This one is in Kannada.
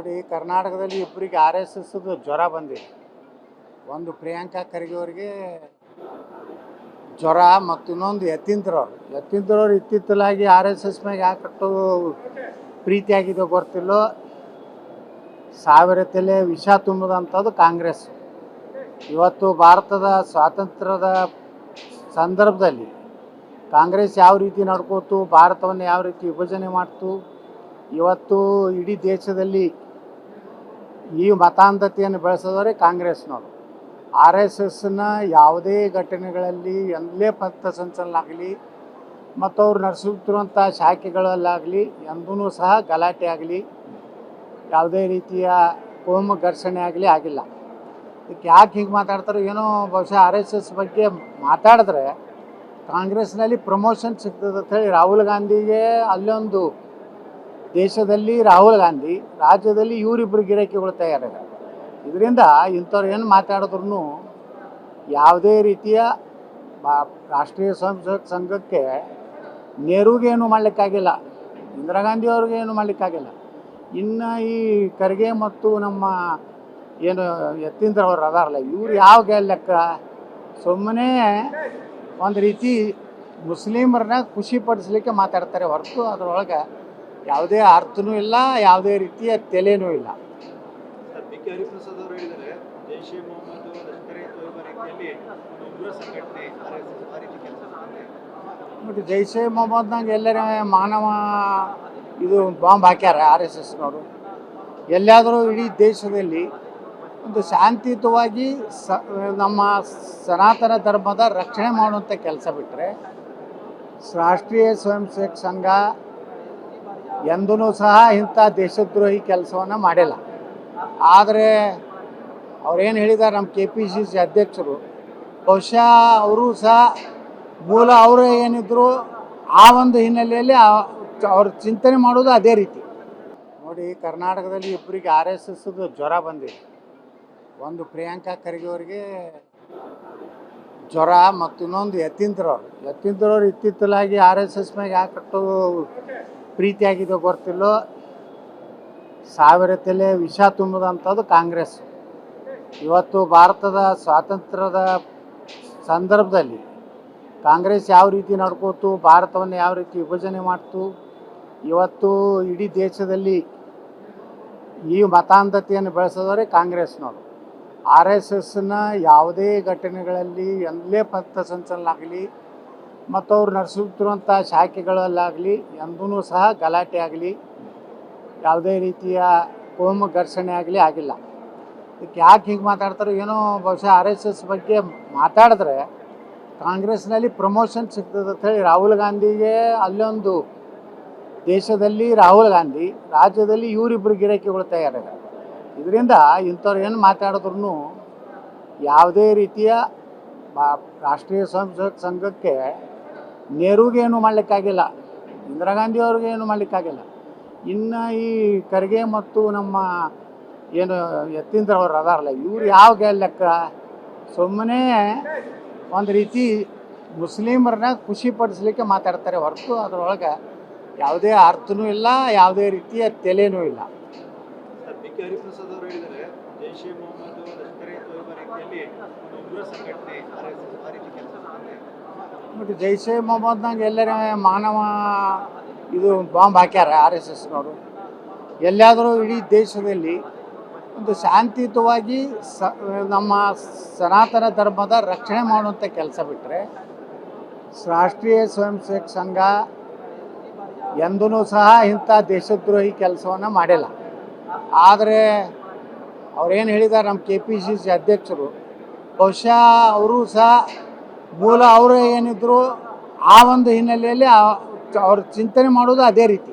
ನೋಡಿ, ಕರ್ನಾಟಕದಲ್ಲಿ ಇಬ್ಬರಿಗೆ ಆರ್ ಎಸ್ ಎಸ್ ಜ್ವರ ಬಂದಿದೆ. ಒಂದು ಪ್ರಿಯಾಂಕಾ ಖರ್ಗೆ ಅವರಿಗೆ ಜ್ವರ ಮತ್ತು ಇನ್ನೊಂದು ಯತೀಂದ್ರವ್ರು ಇತ್ತಿತ್ತಲಾಗಿ ಆರ್ ಎಸ್ ಎಸ್ ಮ್ಯಾಗ ಯಾಕಟ್ಟು ಪ್ರೀತಿಯಾಗಿದೆ ಗೊತ್ತಿಲ್ಲೋ, ಸಾವಿರ ತಲೆ ವಿಷ ತುಂಬಿದಂಥದ್ದು ಕಾಂಗ್ರೆಸ್. ಇವತ್ತು ಭಾರತದ ಸ್ವಾತಂತ್ರ್ಯದ ಸಂದರ್ಭದಲ್ಲಿ ಕಾಂಗ್ರೆಸ್ ಯಾವ ರೀತಿ ನಡ್ಕೋತು, ಭಾರತವನ್ನು ಯಾವ ರೀತಿ ವಿಭಜನೆ ಮಾಡ್ತು, ಇವತ್ತು ಇಡೀ ದೇಶದಲ್ಲಿ ಈ ಮತಾಂಧತೆಯನ್ನು ಬೆಳೆಸಿದವರೇ ಕಾಂಗ್ರೆಸ್ನವರು. ಆರ್ ಎಸ್ ಎಸ್ನ ಯಾವುದೇ ಘಟನೆಗಳಲ್ಲಿ ಎಲ್ಲೇ ಪಥಸಂಚಲನ ಮತ್ತು ಅವ್ರು ನಡೆಸುತ್ತಿರುವಂಥ ಶಾಖೆಗಳಲ್ಲಾಗಲಿ ಎಂದೂ ಸಹ ಗಲಾಟೆ ಆಗಲಿ, ಯಾವುದೇ ರೀತಿಯ ಕೋಮು ಘರ್ಷಣೆ ಆಗಲಿ ಆಗಿಲ್ಲ. ಇದಕ್ಕೆ ಯಾಕೆ ಹೀಗೆ ಮಾತಾಡ್ತಾರೆ ಏನೋ, ಬಹುಶಃ ಆರ್ ಎಸ್ ಎಸ್ ಬಗ್ಗೆ ಮಾತಾಡಿದ್ರೆ ಕಾಂಗ್ರೆಸ್ನಲ್ಲಿ ಪ್ರಮೋಷನ್ ಸಿಗ್ತದೆ ಅಂತ ಹೇಳಿ ರಾಹುಲ್ ಗಾಂಧಿಗೆ ಅಲ್ಲೊಂದು ದೇಶದಲ್ಲಿ ರಾಹುಲ್ ಗಾಂಧಿ, ರಾಜ್ಯದಲ್ಲಿ ಇವರಿಬ್ಬರು ಗಿರಾಕಿಗಳು ತಯಾರಾಗ. ಇದರಿಂದ ಇಂಥವ್ರು ಏನು ಮಾತಾಡಿದ್ರು ಯಾವುದೇ ರೀತಿಯ ರಾಷ್ಟ್ರೀಯ ಸ್ವಯಂ ಸೇವಕ ಸಂಘಕ್ಕೆ ನೆಹರೂಗೇನು ಮಾಡಲಿಕ್ಕಾಗಿಲ್ಲ, ಇಂದಿರಾ ಗಾಂಧಿ ಅವ್ರಿಗೇನು ಮಾಡಲಿಕ್ಕಾಗಿಲ್ಲ. ಇನ್ನು ಈ ಖರ್ಗೆ ಮತ್ತು ನಮ್ಮ ಏನು ಯತೀಂದ್ರ ಅವರು ಅದಾರಲ್ಲ, ಇವ್ರು ಯಾವ ಲೆಕ್ಕ, ಸುಮ್ಮನೆ ಒಂದು ರೀತಿ ಮುಸ್ಲಿಮರನ್ನ ಖುಷಿ ಪಡಿಸ್ಲಿಕ್ಕೆ ಮಾತಾಡ್ತಾರೆ ಹೊರತು ಅದರೊಳಗೆ ಯಾವುದೇ ಅರ್ಥನೂ ಇಲ್ಲ, ಯಾವುದೇ ರೀತಿಯ ತೆಲೆನೂ ಇಲ್ಲ. BK ಹರಿಪ್ರಸಾದ್ ಅವರು ಹೇಳಿದರೆ ಜೈಷ್ ಎ ಮೊಹಮ್ಮದ್ ಲಷ್ಕರ್ ಎ ತೊಯ್ಬಾ ರೀತಿಯಲ್ಲಿ ಒಂದು ಉಗ್ರ ಸಂಘಟನೆ RSS ಆ ರೀತಿ ಕೆಲಸ ಮಾಡುತ್ತೆ. ಮತ್ತು ಜೈಷ್ ಎ ಮೊಹಮ್ಮದ್ನಾಗ ಎಲ್ಲರ ಮಾನವ ಇದು ಬಾಂಬ್ ಹಾಕ್ಯಾರ ಆರ್ ಎಸ್ ಎಸ್ನವರು. ಎಲ್ಲಾದರೂ ಇಡೀ ದೇಶದಲ್ಲಿ ಒಂದು ಶಾಂತಿಯುತವಾಗಿ ನಮ್ಮ ಸನಾತನ ಧರ್ಮದ ರಕ್ಷಣೆ ಮಾಡುವಂಥ ಕೆಲಸ ಬಿಟ್ಟರೆ ರಾಷ್ಟ್ರೀಯ ಸ್ವಯಂ ಸೇವಕ ಸಂಘ ಎಂದೂ ಸಹ ಇಂಥ ದೇಶದ್ರೋಹಿ ಕೆಲಸವನ್ನು ಮಾಡಿಲ್ಲ. ಆದರೆ ಅವ್ರೇನು ಹೇಳಿದ್ದಾರೆ, ನಮ್ಮ KPCC ಅಧ್ಯಕ್ಷರು, ಬಹುಶಃ ಅವರು ಸಹ ಮೂಲ ಅವರು ಏನಿದ್ರು ಆ ಒಂದು ಹಿನ್ನೆಲೆಯಲ್ಲಿ ಅವ್ರ ಚಿಂತನೆ ಮಾಡೋದು ಅದೇ ರೀತಿ. ನೋಡಿ, ಕರ್ನಾಟಕದಲ್ಲಿ ಇಬ್ಬರಿಗೆ ಆರ್ ಎಸ್ ಎಸ್ ಜ್ವರ ಬಂದಿದೆ. ಒಂದು ಪ್ರಿಯಾಂಕಾ ಖರ್ಗೆ ಅವರಿಗೆ ಜ್ವರ ಮತ್ತು ಇನ್ನೊಂದು ಯತೀಂದ್ರವ್ರು ಇತ್ತಿತ್ತಲಾಗಿ ಆರ್ ಎಸ್ ಎಸ್ ಮ್ಯಾಗ ಯಾಕಟ್ಟು ಪ್ರೀತಿಯಾಗಿದೆ ಗೊತ್ತಿಲ್ಲೋ, ಸಾವಿರ ತಲೆ ವಿಷ ತುಂಬಿದಂಥದ್ದು ಕಾಂಗ್ರೆಸ್. ಇವತ್ತು ಭಾರತದ ಸ್ವಾತಂತ್ರ್ಯದ ಸಂದರ್ಭದಲ್ಲಿ ಕಾಂಗ್ರೆಸ್ ಯಾವ ರೀತಿ ನಡ್ಕೋತು, ಭಾರತವನ್ನು ಯಾವ ರೀತಿ ವಿಭಜನೆ ಮಾಡ್ತು, ಇವತ್ತು ಇಡೀ ದೇಶದಲ್ಲಿ ಈ ಮತಾಂಧತೆಯನ್ನು ಬೆಳೆಸಿದವರೇ ಕಾಂಗ್ರೆಸ್ನವರು. ಆರ್ ಎಸ್ ಎಸ್ನ ಯಾವುದೇ ಘಟನೆಗಳಲ್ಲಿ ಎಲ್ಲೇ ಪಥಸಂಚಲನ ಮತ್ತು ಅವ್ರು ನಡೆಸುತ್ತಿರುವಂಥ ಶಾಖೆಗಳಲ್ಲಾಗಲಿ ಎಂದೂ ಸಹ ಗಲಾಟೆ ಆಗಲಿ, ಯಾವುದೇ ರೀತಿಯ ಕೋಮು ಘರ್ಷಣೆ ಆಗಲಿ ಆಗಿಲ್ಲ. ಇದಕ್ಕೆ ಯಾಕೆ ಹೀಗೆ ಮಾತಾಡ್ತಾರೆ ಏನೋ, ಬಹುಶಃ ಆರ್ ಎಸ್ ಎಸ್ ಬಗ್ಗೆ ಮಾತಾಡಿದ್ರೆ ಕಾಂಗ್ರೆಸ್ನಲ್ಲಿ ಪ್ರಮೋಷನ್ ಸಿಗ್ತದೆ ಅಂತ ಹೇಳಿ ರಾಹುಲ್ ಗಾಂಧಿಗೆ ಅಲ್ಲೊಂದು ದೇಶದಲ್ಲಿ ರಾಹುಲ್ ಗಾಂಧಿ, ರಾಜ್ಯದಲ್ಲಿ ಇವರಿಬ್ಬರು ಗಿರಾಕಿಗಳು ತಯಾರಾಗ. ಇದರಿಂದ ಇಂಥವ್ರು ಏನು ಮಾತಾಡಿದ್ರು ಯಾವುದೇ ರೀತಿಯ ರಾಷ್ಟ್ರೀಯ ಸ್ವಯಂ ಸೇವಕ ಸಂಘಕ್ಕೆ ನೆಹರೂಗೇನು ಮಾಡಲಿಕ್ಕಾಗಿಲ್ಲ, ಇಂದಿರಾ ಗಾಂಧಿ ಅವ್ರಿಗೇನು ಮಾಡಲಿಕ್ಕಾಗಿಲ್ಲ. ಇನ್ನು ಈ ಖರ್ಗೆ ಮತ್ತು ನಮ್ಮ ಏನು ಯತೀಂದ್ರ ಅವರು ಅದಾರಲ್ಲ, ಇವ್ರು ಯಾವ ಲೆಕ್ಕ, ಸುಮ್ಮನೆ ಒಂದು ರೀತಿ ಮುಸ್ಲಿಮರನ್ನ ಖುಷಿ ಪಡಿಸ್ಲಿಕ್ಕೆ ಮಾತಾಡ್ತಾರೆ ಹೊರತು ಅದರೊಳಗೆ ಯಾವುದೇ ಅರ್ಥನೂ ಇಲ್ಲ, ಯಾವುದೇ ರೀತಿಯ ತೆಲೆನೂ ಇಲ್ಲ. BK ಹರಿಪ್ರಸಾದ್ ಅವರು ಹೇಳಿದರೆ ಜೈಷ್ ಎ ಮೊಹಮ್ಮದ್ ಲಷ್ಕರ್ ಎ ತೊಯ್ಬಾ ರೀತಿಯಲ್ಲಿ ಒಂದು ಉಗ್ರ ಸಂಘಟನೆ RSS ಆ ರೀತಿ ಕೆಲಸ ಮಾಡುತ್ತೆ. ಮತ್ತು ಜೈಷ್ ಎ ಮೊಹಮ್ಮದ್ನಾಗ ಎಲ್ಲರ ಮಾನವ ಇದು ಬಾಂಬ್ ಹಾಕ್ಯಾರ ಆರ್ ಎಸ್ ಎಸ್ನವರು. ಎಲ್ಲಾದರೂ ಇಡೀ ದೇಶದಲ್ಲಿ ಒಂದು ಶಾಂತಿಯುತವಾಗಿ ನಮ್ಮ ಸನಾತನ ಧರ್ಮದ ರಕ್ಷಣೆ ಮಾಡುವಂಥ ಕೆಲಸ ಬಿಟ್ಟರೆ ರಾಷ್ಟ್ರೀಯ ಸ್ವಯಂ ಸೇವಕ ಸಂಘ ಎಂದೂ ಸಹ ಇಂಥ ದೇಶದ್ರೋಹಿ ಕೆಲಸವನ್ನು ಮಾಡಿಲ್ಲ. ಆದರೆ ಅವ್ರೇನು ಹೇಳಿದ್ದಾರೆ, ನಮ್ಮ KPCC ಅಧ್ಯಕ್ಷರು, ಬಹುಶಃ ಅವರು ಸಹ ಮೂಲ ಅವರು ಏನಿದ್ರು ಆ ಒಂದು ಹಿನ್ನೆಲೆಯಲ್ಲಿ ಅವ್ರ ಚಿಂತನೆ ಮಾಡೋದು ಅದೇ ರೀತಿ.